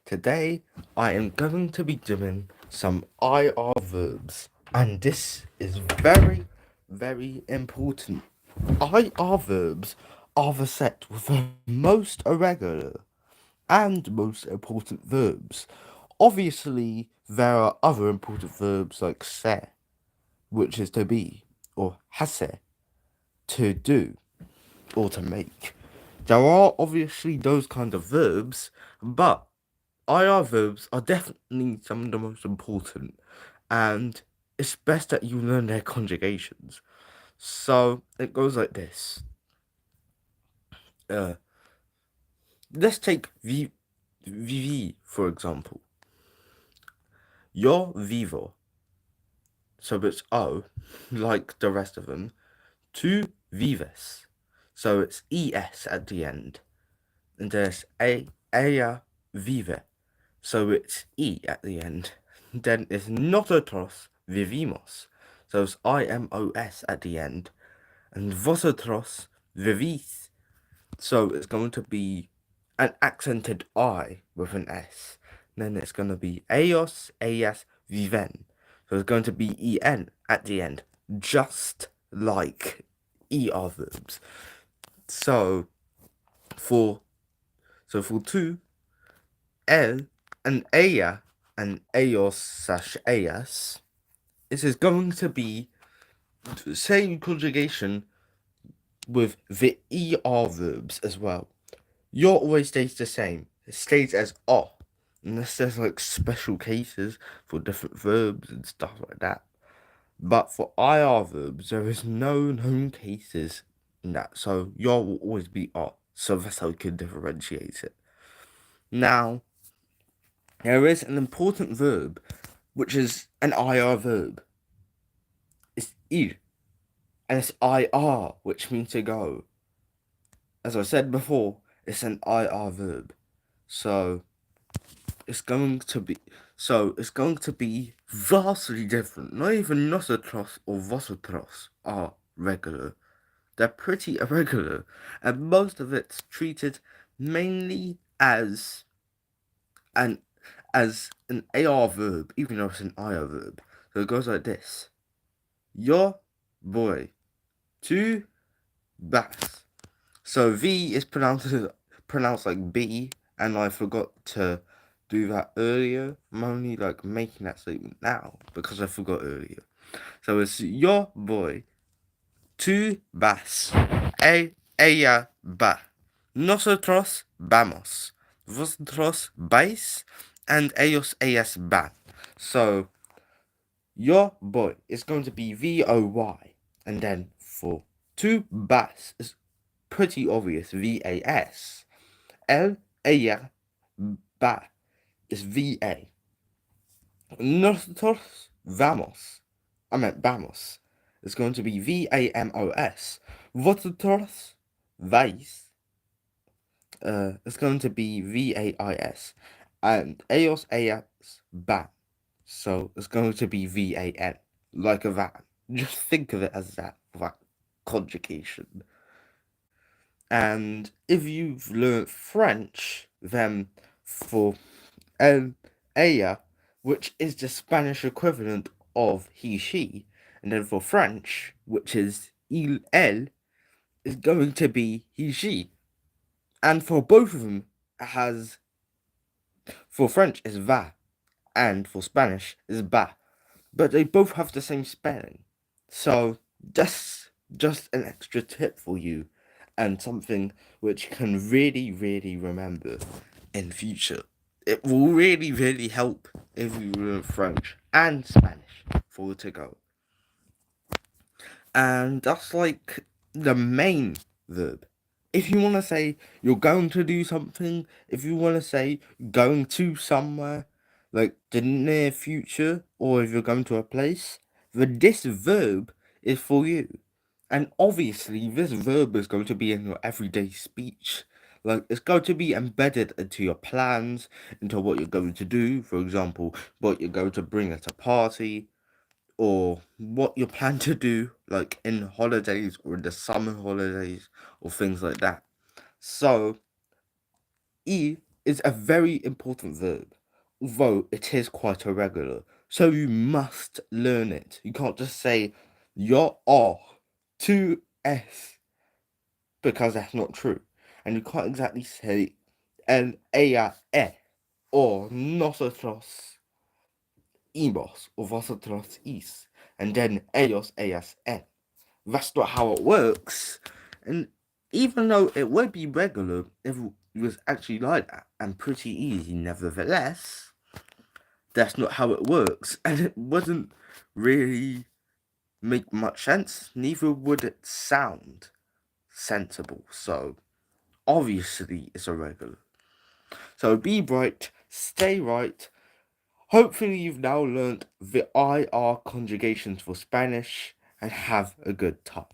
Today I am going to be doing some IR verbs, and this is very, very important. IR verbs are the set with the most irregular and most important verbs. Obviously, there are other important verbs like se, which is to be, or hase, to do, or to make. There are obviously those kind of verbs, but IR verbs are definitely some of the most important, and it's best that you learn their conjugations. So it goes like this. Uh, let's take vivi for example. Yo vivo, so it's O, like the rest of them. Tu vives, so it's es at the end, and there's ella vive, so it's e at the end. Then it's nosotros vivimos, so it's imos at the end, and vosotros vivís, so it's going to be an accented I with an S. Then it's going to be ellos, ellas viven, so it's going to be en at the end, just like er verbs. So for for two, él and ella and ellos slash ellas, it is going to be the same conjugation with the er verbs as well. Your always stays the same. It stays as o, unless there's like special cases for different verbs and stuff like that. But for ir verbs, there is no known cases in that, so your will always be o. So that's how we can differentiate it. Now, there is an important verb, which is an IR verb. It's ir, and it's IR, which means to go. As I said before, it's an IR verb. So it's going to be vastly different. Not even nosotros or vosotros are regular. They're pretty irregular, and most of it's treated mainly an an AR verb, even though it's an IR verb. So it goes like this: Your boy, tu vas. So V is pronounced like B, and I forgot to do that earlier. I'm only like making that statement now because I forgot earlier. So it's your boy, tu vas, ella va, nosotros vamos, vosotros vais, and ellos ellas van. So your boy is going to be VOY, and then for tu vas is pretty obvious VAS. Ella, va is VA. Nosotros vamos. I meant vamos. It's going to be VAMOS. Vosotros vais. It's going to be VAIS. And ellos ellas van. So it's going to be VAN. Like a van. Just think of it as that conjugation. And if you've learnt French, then for ella, which is the Spanish equivalent of he, she, and then for French, which is il, elle, is going to be he, she. And for both of them, it has, for French is va, and for Spanish is ba. But they both have the same spelling. So that's just an extra tip for you, and something which you can really, really remember in future. It will really, really help if you learn French and Spanish for to go. And that's like the main verb. If you want to say you're going to do something, if you want to say going to somewhere, like the near future, or if you're going to a place, this verb is for you. And obviously, this verb is going to be in your everyday speech. Like, it's going to be embedded into your plans, into what you're going to do. For example, what you're going to bring at a party, or what you plan to do, like in holidays or in the summer holidays, or things like that. So, E is a very important verb, although it is quite irregular. So you must learn it. You can't just say your or to s because that's not true. And you can't exactly say an ella e or nosotros imos or vosotros is and then ellos ellas en. That's not how it works. And even though it would be regular if it was actually like that and pretty easy, nevertheless, that's not how it works. And it wouldn't really make much sense. Neither would it sound sensible. So obviously it's irregular. So be bright, stay right. Hopefully you've now learned the IR conjugations for Spanish and have a good time.